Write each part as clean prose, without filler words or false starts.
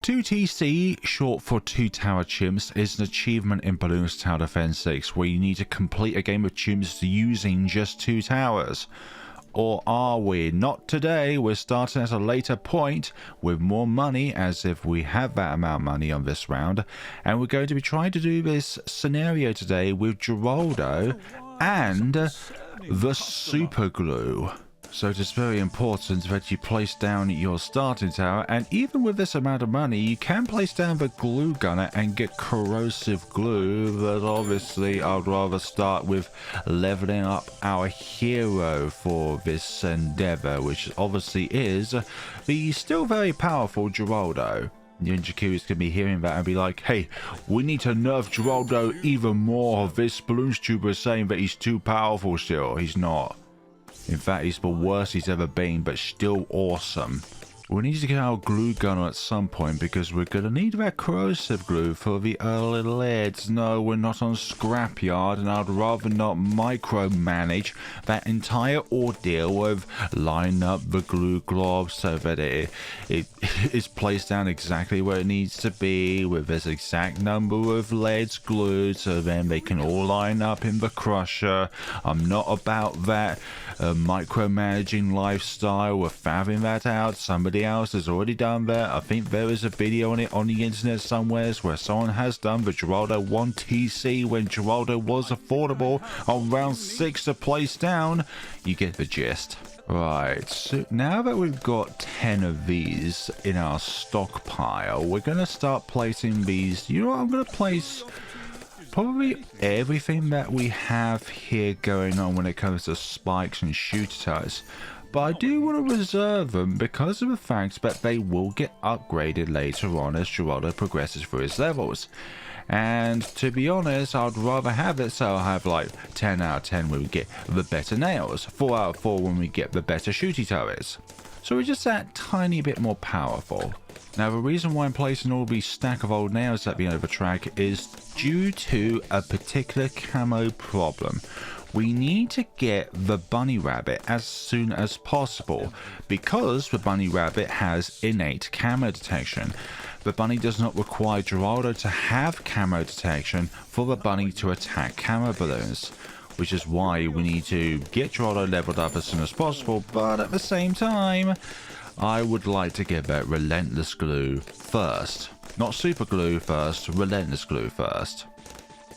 2TC, short for 2 Tower Chimps, is an achievement in Bloons Tower Defense 6 where you need to complete a game of chimps using just 2 towers. Or are we? Not today. We're starting at a later point with more money, as if we have that amount of money on this round. And we're going to be trying to do this scenario today with Geraldo and the super glue. So it is very important that you place down your starting tower, and even with this amount of money you can place down the glue gunner and get corrosive glue, but obviously I'd rather start with leveling up our hero for this endeavor, which obviously is the still very powerful Geraldo. Ninja Q is going to be hearing that and be like, hey, we need to nerf Geraldo even more. This Bloons tuber is saying that he's too powerful still. He's not. In fact, he's the worst he's ever been, but still awesome. We need to get our glue gunner at some point because we're going to need that corrosive glue for the early leads. No, we're not on Scrapyard, and I'd rather not micromanage that entire ordeal of lining up the glue glob so that it is placed down exactly where it needs to be with this exact number of leads glued so then they can all line up in the crusher. I'm not about that micromanaging lifestyle. We're fathoming that out. Somebody else has already done that. I think there is a video on it on the internet somewhere where someone has done the Geraldo 1TC when Geraldo was affordable on round 6 to place down. You get the gist. Right, so now that we've got 10 of these in our stockpile, we're going to start placing these. You know what, I'm going to place probably everything that we have here going on when it comes to spikes and shooter towers. But I do want to reserve them because of the fact that they will get upgraded later on as Geraldo progresses through his levels. And to be honest, I'd rather have it so I'll have like 10 out of 10 when we get the better nails, 4 out of 4 when we get the better shooty towers. So we're just that tiny bit more powerful. Now the reason why I'm placing all these stack of old nails at the end of the track is due to a particular camo problem. We need to get the bunny rabbit as soon as possible because the bunny rabbit has innate camo detection. The bunny does not require Geraldo to have camo detection for the bunny to attack camo balloons, which is why we need to get Geraldo leveled up as soon as possible, but at the same time I would like to get that Relentless glue first. Not super glue first, Relentless glue first.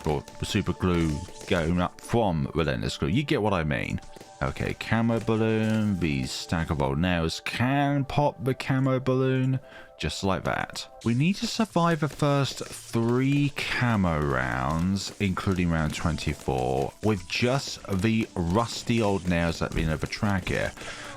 Or super glue going up from Relentless glue. You get what I mean. Okay, camo balloon. These stack of old nails can pop the camo balloon just like that. We need to survive the first 3 camo rounds, including round 24, with just the rusty old nails at the end of the track here.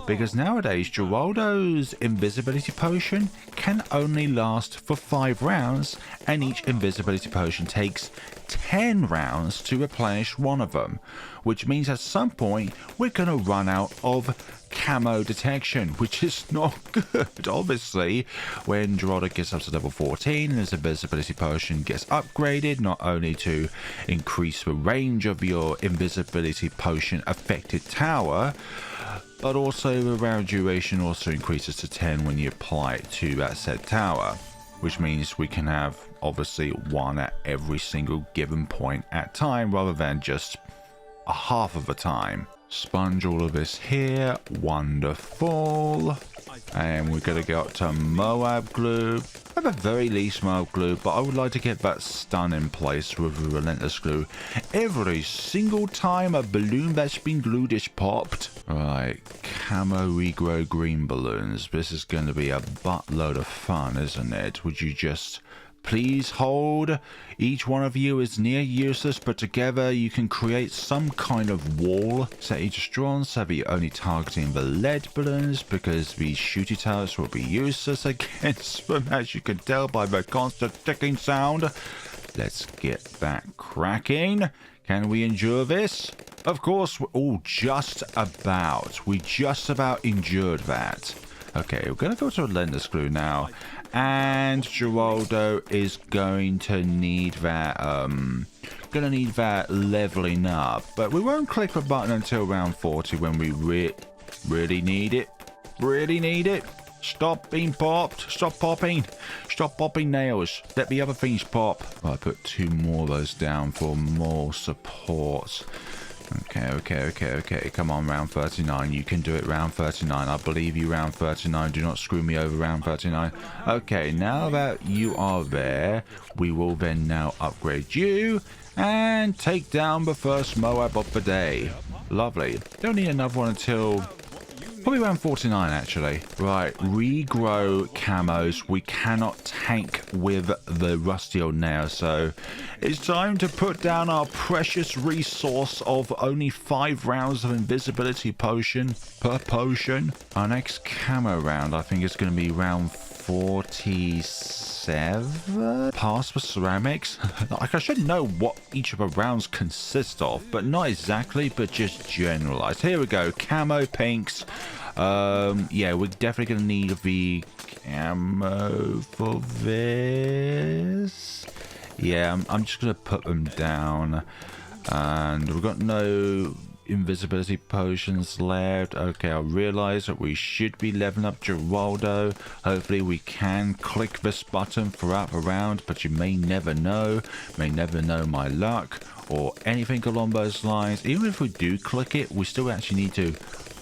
Because nowadays, Geraldo's invisibility potion can only last for 5 rounds, and each invisibility potion takes 10 rounds to replenish one of them. Which means at some point, we're going to run out of camo detection, which is not good. Obviously, when Geraldo gets up to level 14 and his invisibility potion gets upgraded, not only to increase the range of your invisibility potion affected tower, but also the round duration also increases to 10 when you apply it to that said tower, which means we can have obviously 1 at every single given point at time rather than just a half of the time. Sponge all of this here, wonderful. And we're going to go up to Moab glue. At the very least Moab glue, but I would like to get that stun in place with the Relentless glue every single time a balloon that's been glued is popped. Right, camo regrow green balloons. This is going to be a buttload of fun, isn't it? Would you just please hold? Each one of you is near useless, but together you can create some kind of wall. Set each drawn so that you're only targeting the lead balloons because these shooty towers will be useless against them, as you can tell by the constant ticking sound. Let's get that cracking. Can we endure this? Of course, we just about endured that. Okay, we're going to go to Relentless glue now. And Geraldo is going to need that leveling up, but we won't click the button until round 40 when we really need it. Stop being popped. Stop popping. Stop popping nails. Let the other things pop. Oh, I put 2 more of those down for more support. Okay. Come on, round 39. You can do it, round 39. I believe you, round 39. Do not screw me over, round 39. Okay, now that you are there, we will then now upgrade you and take down the first Moab of the day. Lovely. Don't need another one until probably around 49, actually. Right, regrow camos. We cannot tank with the rusty old nail, so it's time to put down our precious resource of only 5 rounds of invisibility potion per potion. Our next camo round, I think, is going to be round 47. Pass for ceramics. Like, I should know what each of the rounds consist of, but not exactly, but just generalized. Here we go. Camo pinks. Yeah, we're definitely gonna need the camo for this. Yeah, I'm just gonna put them down, and we've got no invisibility potions left. Okay, I realize that we should be leveling up Geraldo. Hopefully we can click this button throughout the round, but you may never know. May never know my luck or anything along those lines. Even if we do click it, we still actually need to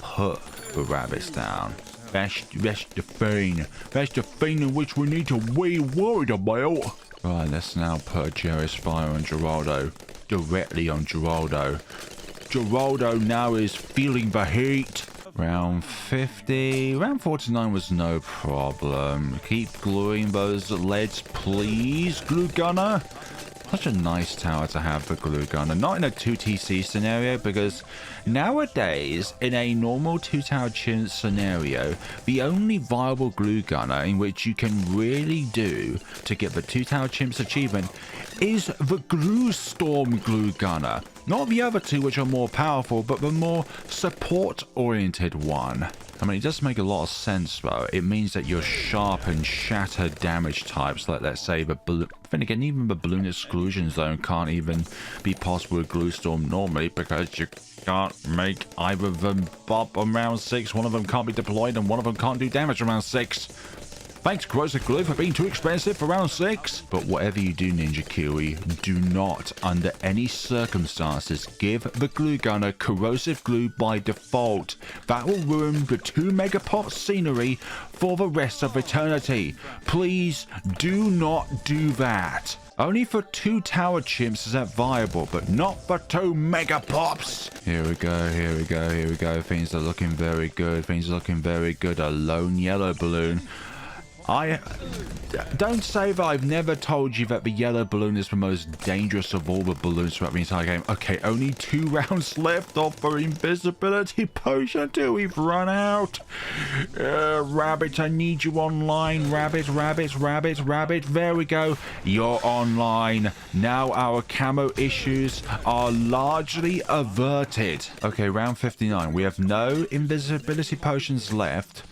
put the rabbits down. That's the thing. That's the thing in which we need to be worried about. Right, let's now put Jerry's fire on Geraldo. Directly on Geraldo. Geraldo now is feeling the heat. Round 50. Round 49 was no problem. Keep gluing those leads, please, glue gunner. Such a nice tower to have for glue gunner. Not in a 2TC scenario, because nowadays, in a normal 2-tower chimp scenario, the only viable glue gunner in which you can really do to get the 2-tower chimps achievement is the glue storm glue gunner. Not the other two, which are more powerful, but the more support-oriented one. I mean, it does make a lot of sense, though. It means that your sharp and shatter damage types, like, let's say, the balloon... Then again, even the balloon exclusion zone can't even be possible with glue storm normally, because you can't make either of them pop on round 6. One of them can't be deployed, and one of them can't do damage on round 6. Thanks, Corrosive Glue, for being too expensive for round 6. But whatever you do, Ninja Kiwi, do not, under any circumstances, give the glue gunner Corrosive Glue by default. That will ruin the 2 megapop scenery for the rest of eternity. Please do not do that. Only for 2 tower chimps is that viable, but not for 2 megapops. Here we go. Things are looking very good. A lone yellow balloon. I don't say that I've never told you that the yellow balloon is the most dangerous of all the balloons throughout the entire game. Okay, only 2 rounds left of the invisibility potion until we've run out. Rabbit, I need you online. Rabbit. There we go. You're online. Now our camo issues are largely averted. Okay, round 59. We have no invisibility potions left.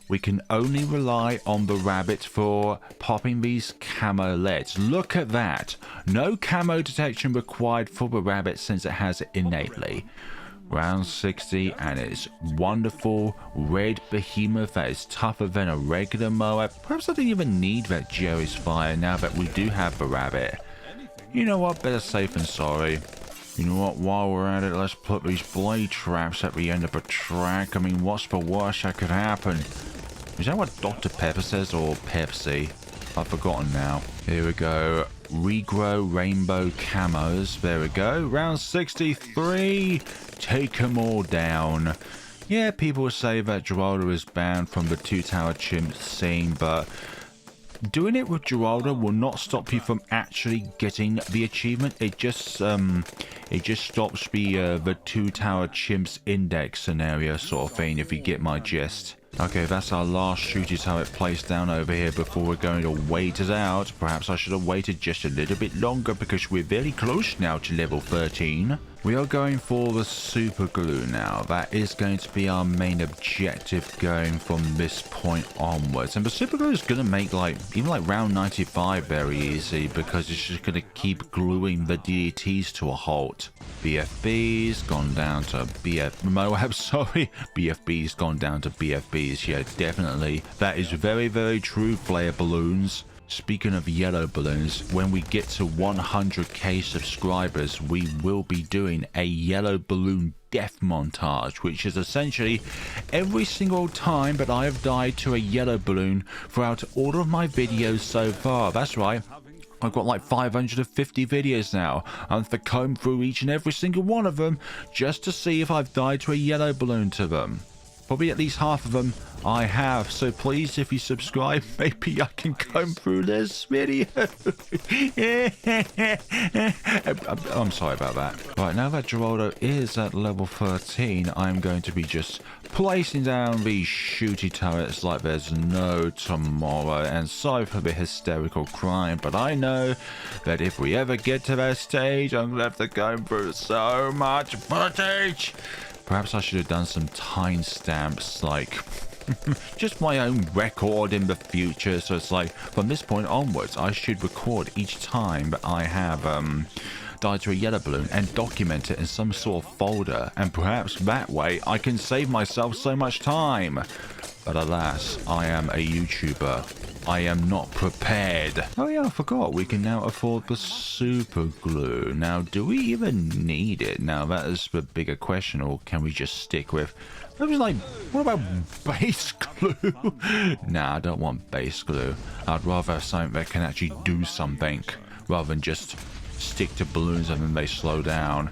We can only rely on the rabbit for popping these camo leads. Look at that. No camo detection required for the rabbit since it has it innately. Round 60, and it's wonderful red behemoth that is tougher than a regular Moab. Perhaps I didn't even need that Jerry's fire now that we do have the rabbit. You know what? Better safe than sorry. You know what, while we're at it, let's put these blade traps at the end of a track. I mean, what's the worst that could happen? Is that what Dr. Pepper says, or Pepsi? I've forgotten now. Here we go. Regrow rainbow camos. There we go. Round 63. Take them all down. Yeah, people say that Geraldo is banned from the 2-tower chimp scene, but doing it with Geraldo will not stop you from actually getting the achievement. It just stops the 2-tower chimps index scenario sort of thing, if you get my gist. Okay, that's our last shooty turret placed down over here before we're going to wait it out. Perhaps I should have waited just a little bit longer because we're very close now to level 13. We are going for the super glue now. That is going to be our main objective going from this point onwards. And the super glue is going to make even round 95 very easy, because it's just going to keep gluing the DETs to a halt. BFB's gone down to BFB's gone down to BFBs. DLCs. Yeah, definitely. That is very, very true, player balloons. Speaking of yellow balloons, when we get to 100k subscribers, we will be doing a yellow balloon death montage, which is essentially every single time that I have died to a yellow balloon throughout all of my videos so far. That's right. I've got like 550 videos now. I have to comb through each and every single one of them just to see if I've died to a yellow balloon to them. Probably at least half of them I have, so please, if you subscribe, maybe I can comb through this video. I'm sorry about that. Right, now that Geraldo is at level 13, I'm going to be just placing down these shooty turrets like there's no tomorrow. And sorry for the hysterical crying, but I know that if we ever get to that stage, I'm going to have to go through so much footage. Perhaps I should have done some timestamps, like just my own record in the future. So it's like from this point onwards, I should record each time that I have died to a yellow balloon and document it in some sort of folder. And perhaps that way I can save myself so much time. But alas, I am a YouTuber. I am not prepared. Oh yeah, I forgot. We can now afford the super glue. Now, do we even need it? Now, that is the bigger question. Or can we just stick with... I was like, what about base glue? Nah, I don't want base glue. I'd rather have something that can actually do something rather than just stick to balloons and then they slow down.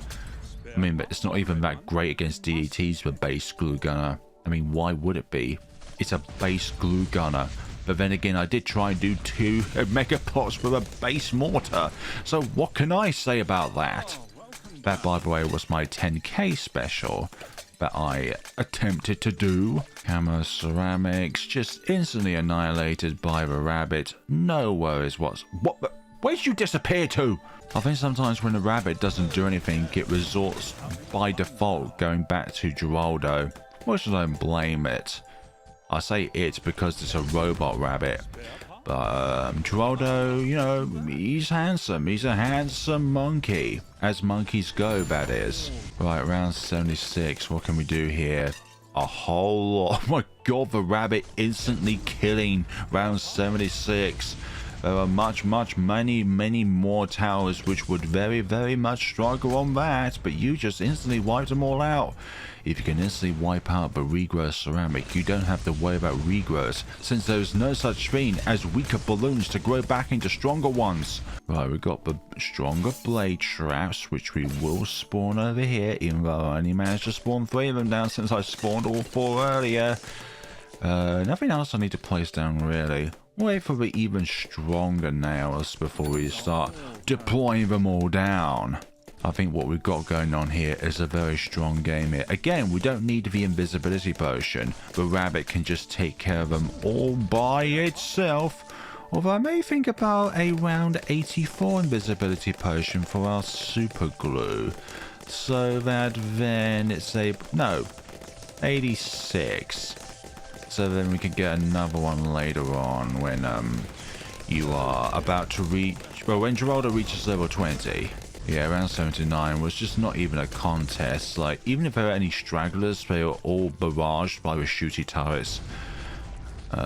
I mean, it's not even that great against DETs with base glue gunner. I mean, why would it be? It's a base glue gunner. But then again, I did try and do 2 mega pots with a base mortar. So what can I say about that? That, by the way, was my 10k special that I attempted to do. Camo ceramics just instantly annihilated by the rabbit. No worries. What? Where'd you disappear to? I think sometimes when the rabbit doesn't do anything, it resorts by default going back to Geraldo. Why should I blame it? I say it because it's a robot rabbit. But Geraldo, you know, he's handsome. He's a handsome monkey. As monkeys go, that is. Right, round 76. What can we do here? A whole lot. Oh my god, the rabbit instantly killing round 76. There are many more towers which would very much struggle on that, but you just instantly wiped them all out. If you can instantly wipe out the regrowth ceramic, you don't have to worry about regrowth, since there is no such thing as weaker balloons to grow back into stronger ones. Right, we got the stronger blade traps, which we will spawn over here, even though I only managed to spawn 3 of them down since I spawned all 4 earlier. Nothing else I need to place down really. Wait for the even stronger nails before we start deploying them all down. I think what we've got going on here is a very strong game here. Again, we don't need the invisibility potion. The rabbit can just take care of them all by itself. Although I may think about a round 84 invisibility potion for our super glue. So that then it's a... no, 86. So then we can get another one later on when you are about to reach... well, when Geraldo reaches level 20. Yeah, round 79 was just not even a contest. Like, even if there were any stragglers, they were all barraged by the shooty turrets.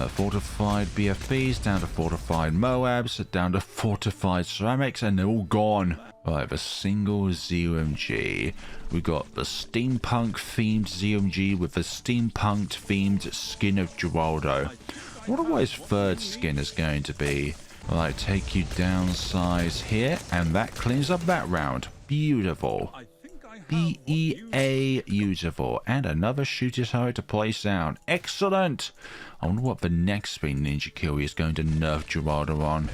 Fortified BFBs, down to fortified Moabs, down to fortified ceramics, and they're all gone. Right, the single ZMG. We got the steampunk themed ZMG with the steampunk themed skin of Geraldo. I wonder what his third skin is going to be. Right, take you downsize here, and that cleans up that round. Beautiful. BEA beautiful. And another shooter turret to place down. Excellent! I wonder what the next thing Ninja Kiwi is going to nerf Geraldo on.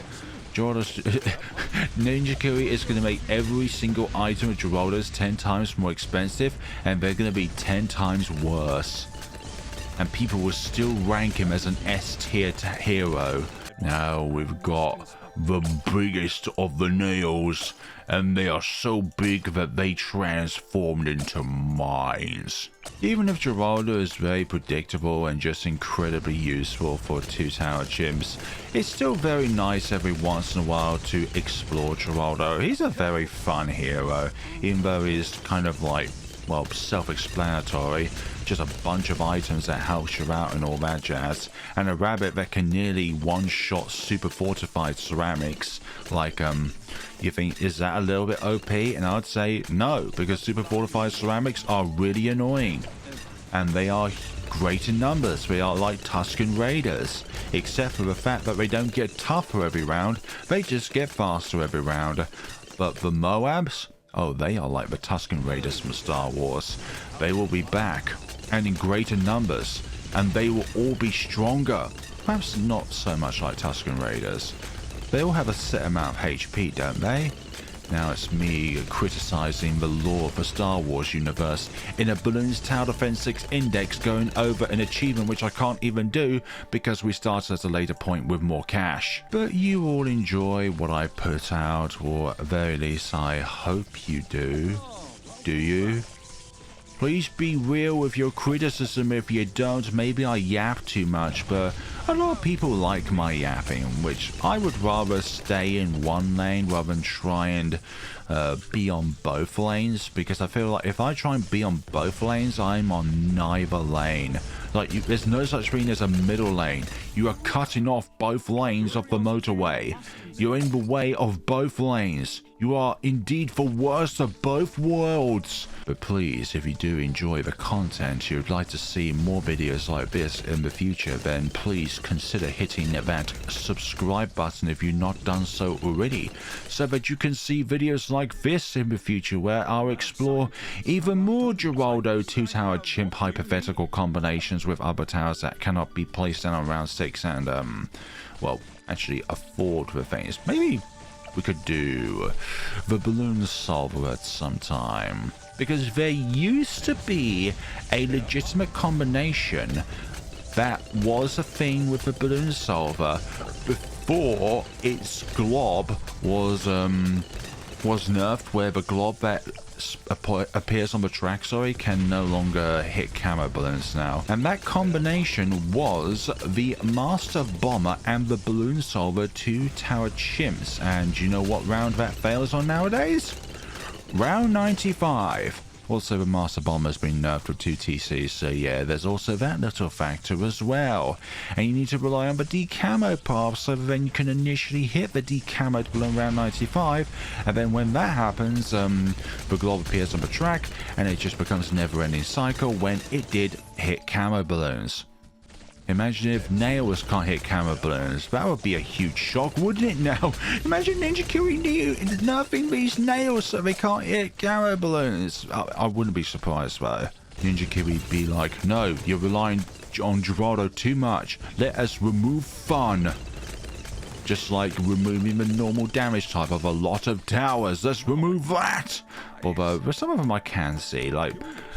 Ninja Kiwi is going to make every single item of Geraldo's 10 times more expensive, and they're going to be 10 times worse. And people will still rank him as an S tier hero. Now we've got the biggest of the nails, and they are so big that they transformed into mines. Even if Geraldo is very predictable and just incredibly useful for 2 tower chimps, it's still very nice every once in a while to explore Geraldo. He's a very fun hero, even though he's kind of like well, self-explanatory. Just a bunch of items that helps you out and all that jazz. And a rabbit that can nearly one-shot super fortified ceramics. Like, you think, is that a little bit OP? And I'd say no, because super fortified ceramics are really annoying. And they are great in numbers. They are like Tusken Raiders. Except for the fact that they don't get tougher every round. They just get faster every round. But the Moabs, oh, they are like the Tusken Raiders from Star Wars. They will be back, and in greater numbers, and they will all be stronger. Perhaps not so much like Tusken Raiders. They all have a set amount of HP, don't they? Now it's me criticizing the lore of the Star Wars universe in a Bloons Tower Defense 6 index, going over an achievement which I can't even do because we started at a later point with more cash. But you all enjoy what I put out, or at the very least I hope you do. Do you? Please be real with your criticism. If you don't, maybe I yap too much, but a lot of people like my yapping, which I would rather stay in one lane rather than try and be on both lanes, because I feel like if I try and be on both lanes, I'm on neither lane. Like, there's no such thing as a middle lane. You are cutting off both lanes of the motorway. You're in the way of both lanes. You are indeed the worst of both worlds. But please, if you do enjoy the content, you'd like to see more videos like this in the future, then please consider hitting that subscribe button if you've not done so already, so that you can see videos like this in the future, where I'll explore even more Geraldo 2-tower chimp hypothetical combinations with other towers that cannot be placed down on round 6 and, well, actually afford the things. Maybe we could do the balloon solver at some time, because there used to be a legitimate combination that was a thing with the balloon solver before its glob was nerfed, where the glob that appears on the track, can no longer hit camo balloons now. And that combination was the Master Bomber and the Balloon Solver 2-tower chimps. And you know what round that fails on nowadays? Round 95. Also, the Master Bomber has been nerfed with 2 TCs, so yeah, there's also that little factor as well. And you need to rely on the decamo path, so then you can initially hit the decamoed balloon round 95, and then when that happens, the glob appears on the track, and it just becomes a never-ending cycle when it did hit camo balloons. Imagine if nails can't hit camo balloons. That would be a huge shock, wouldn't it now? Imagine Ninja Kiwi nerfing these nails so they can't hit camo balloons. I wouldn't be surprised though. Ninja Kiwi be like, no, you're relying on Geraldo too much. Let us remove fun. Just like removing the normal damage type of a lot of towers. Let's remove that. Although, for some of them I can see, like,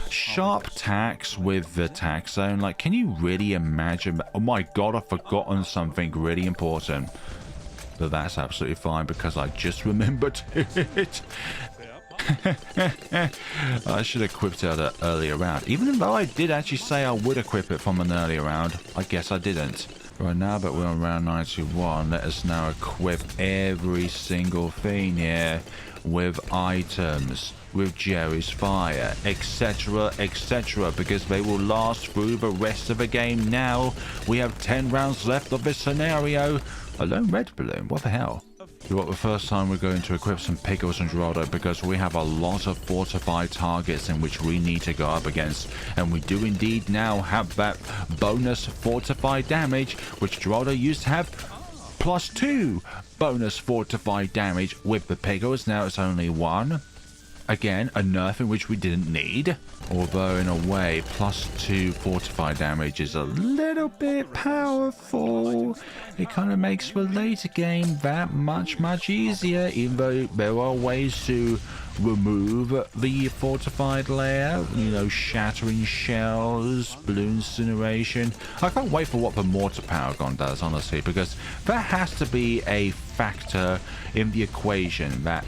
sharp tacks with the tack zone. Like, can you really imagine? Oh my god, I've forgotten something really important. But that's absolutely fine, because I just remembered it. I should have equipped it at an earlier round. Even though I did actually say I would equip it from an earlier round, I guess I didn't. Right now that we're on round 91, let us now equip every single thing here with items, with Jerry's Fire, etc, etc, because they will last through the rest of the game. Now we have 10 rounds left of this scenario. A lone red balloon, what the hell? Well, the first time we're going to equip some pickles on Geraldo, because we have a lot of fortified targets in which we need to go up against, and we do indeed now have that bonus fortified damage, which Geraldo used to have +2 bonus fortified damage with the pickles. Now it's only 1. Again, a nerf in which we didn't need. Although, in a way, +2 fortified damage is a little bit powerful. It kind of makes the later game that much easier, even though there are ways to remove the fortified layer. You know, shattering shells, balloon incineration. I can't wait for what the mortar paragon does, honestly, because that has to be a factor in the equation, that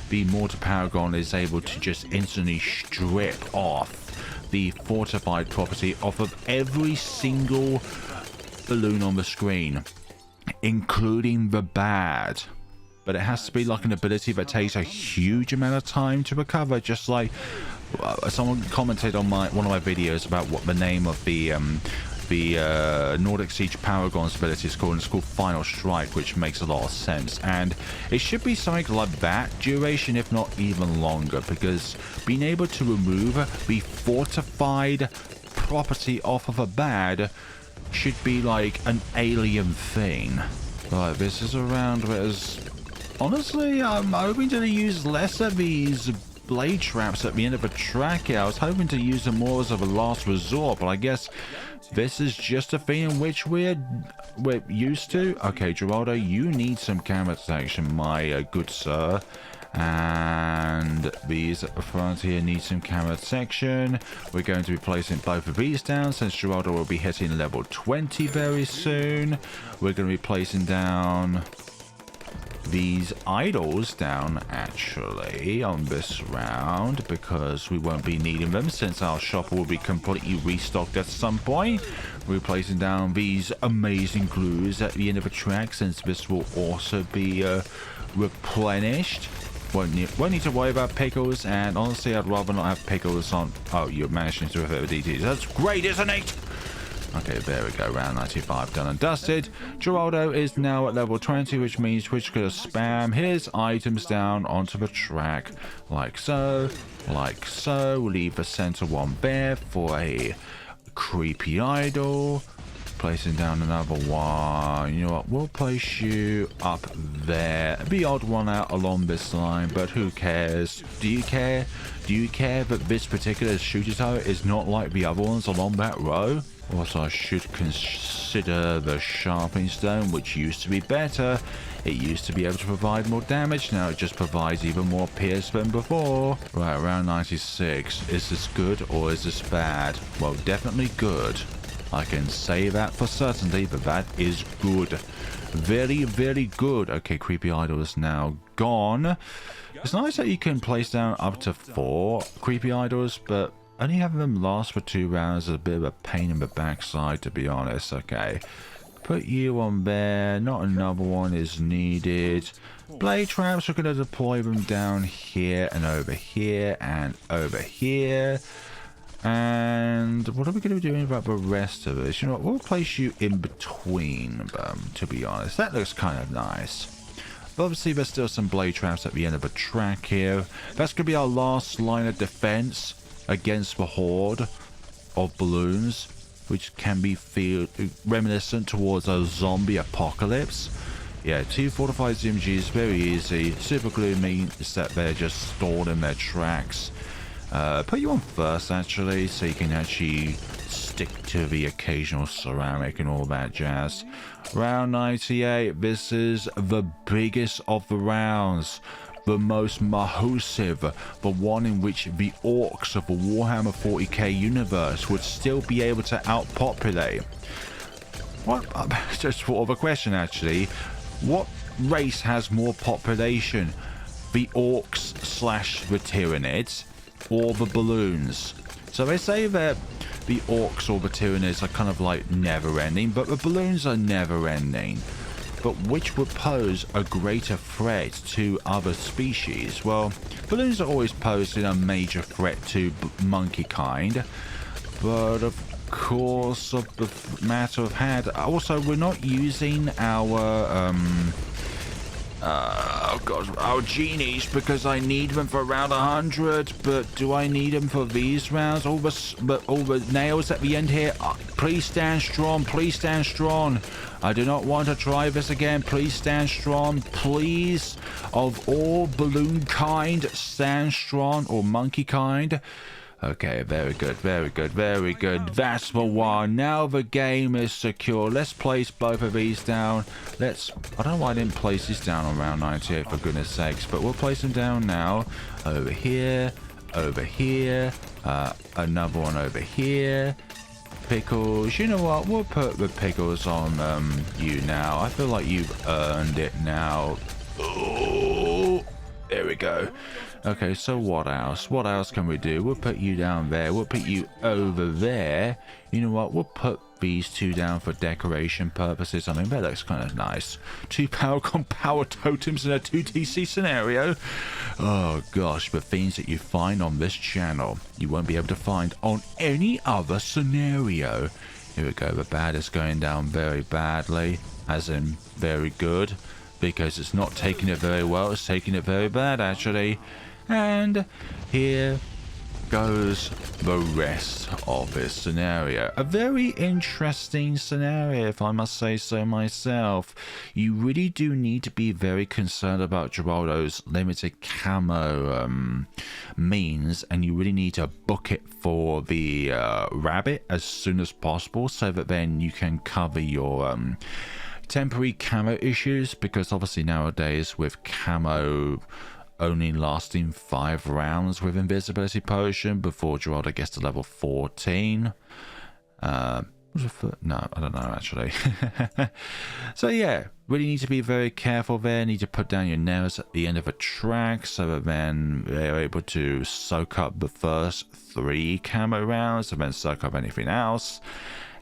the mortar paragon is able to just instantly strip off the fortified property off of every single balloon on the screen, including the bad. But it has to be like an ability that takes a huge amount of time to recover, just like Someone commented on one of my videos about what the name of the Nordic Siege Paragon's ability is called, and it's called Final Strike, which makes a lot of sense. And it should be something like that duration, if not even longer, because being able to remove the fortified property off of a bad should be like an alien thing. Right, this is around. Honestly, I'm hoping to use less of these blade traps at the end of a track here. I was hoping to use them more as of a last resort, but I guess this is just a thing in which we're used to. Okay, Geraldo, you need some camera protection, my good sir. And these at the front here need some camera protection. We're going to be placing both of these down since Geraldo will be hitting level 20 very soon. We're going to be placing down these idols down actually on this round because we won't be needing them since our shop will be completely restocked at some point. We're placing down these amazing glues at the end of the track since this will also be replenished. Won't need to worry about pickles, and honestly I'd rather not have pickles on. Oh, you're managing to refer to DTs. That's great, isn't it? Okay, there we go, round 95 done and dusted. Geraldo is now at level 20, which means Twitch could spam his items down onto the track, like so, like so. Leave the center one there for a creepy idol. Placing down another one. You know what, we'll place you up there. The odd one out along this line, but who cares? Do you care? Do you care that this particular shooter tower is not like the other ones along that row? Also, I should consider the sharpening stone, which used to be better. It used to be able to provide more damage. Now it just provides even more pierce than before. Right, around 96. Is this good or is this bad? Well, definitely good. I can say that for certainty, but that is good. Very, very good. Okay, creepy idol is now gone. It's nice that you can place down up to 4 creepy idols, but only having them last for 2 rounds is a bit of a pain in the backside, to be honest. Okay, put you on there. Not another one is needed. Blade traps, we're going to deploy them down here and over here and over here. And what are we going to be doing about the rest of this? You know what, we'll place you in between them, to be honest. That looks kind of nice. But obviously there's still some blade traps at the end of the track here. That's going to be our last line of defense against the horde of balloons, which can be reminiscent towards a zombie apocalypse. Yeah, 2 fortified ZMGs, very easy. Super glue means that they're just stored in their tracks. Put you on first actually, so you can actually stick to the occasional ceramic and all that jazz. Round 98, this is the biggest of the rounds, the most massive, the one in which the orcs of the Warhammer 40k universe would still be able to outpopulate. What? Just thought of a question actually. What race has more population? The orcs / the Tyranids, or the balloons? So they say that the orcs or the Tyranids are kind of like never-ending, but the balloons are never-ending. But which would pose a greater threat to other species? Well, balloons are always posing a major threat to monkey kind, but of course, of the matter of hand, also we're not using our oh god, our genies, because I need them for round 100, but do I need them for these rounds? All the nails at the end here, please stand strong, please stand strong. I do not want to try this again. Please stand strong, please. Of all balloon kind, stand strong, or monkey kind. Okay, very good, very good, very good. That's the one. Now the game is secure. Let's place both of these down. I don't know why I didn't place these down on round 98, for goodness sakes, but we'll place them down now. Over here, another one over here. Pickles, you know what, we'll put the pickles on you now. I feel like you've earned it now. Oh, there we go. Okay, so what else? What else can we do? We'll put you down there. We'll put you over there. You know what? We'll put these two down for decoration purposes. I mean, that looks kind of nice. 2 power totems in a 2TC scenario. Oh gosh, the things that you find on this channel, you won't be able to find on any other scenario. Here we go. The bad is going down very badly, as in very good, because it's not taking it very well. It's taking it very bad, actually. And here goes the rest of this scenario. A very interesting scenario, if I must say so myself. You really do need to be very concerned about Geraldo's limited camo means, and you really need to book it for the rabbit as soon as possible, so that then you can cover your temporary camo issues, because obviously nowadays with camo only lasting 5 rounds with invisibility potion before Geraldo gets to level 14. No, I don't know actually. So yeah, really need to be very careful there. Need to put down your nails at the end of a track so that then they're able to soak up the first 3 camo rounds and then soak up anything else,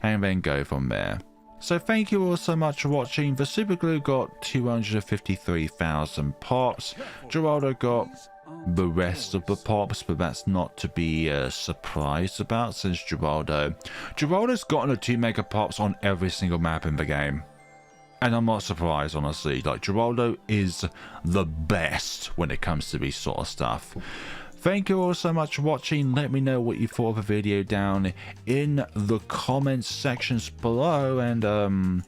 and then go from there. So thank you all so much for watching. The super glue got 253,000 pops. Geraldo got the rest of the pops, but that's not to be surprised about, since Geraldo's gotten a 2 mega pops on every single map in the game. And I'm not surprised, honestly. Like, Geraldo is the best when it comes to this sort of stuff. Thank you all so much for watching. Let me know what you thought of the video down in the comments sections below. And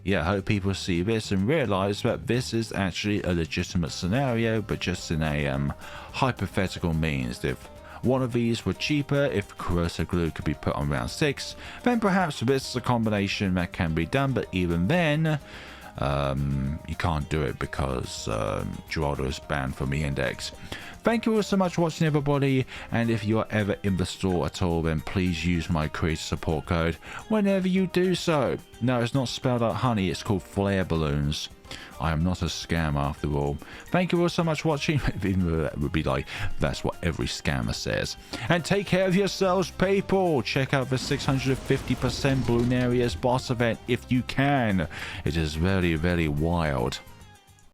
yeah, I hope people see this and realize that this is actually a legitimate scenario, but just in a hypothetical means. If one of these were cheaper, if corrosive glue could be put on round 6, then perhaps this is a combination that can be done. But even then, you can't do it because Geraldo is banned from the index. Thank you all so much for watching, everybody, and if you are ever in the store at all, then please use my creator support code whenever you do so. No, it's not spelled out honey, it's called flare balloons. I am not a scam after all. Thank you all so much for watching. That would be like, that's what every scammer says. And take care of yourselves, people. Check out the 650% Bloon Areas boss event if you can. It is very, very wild.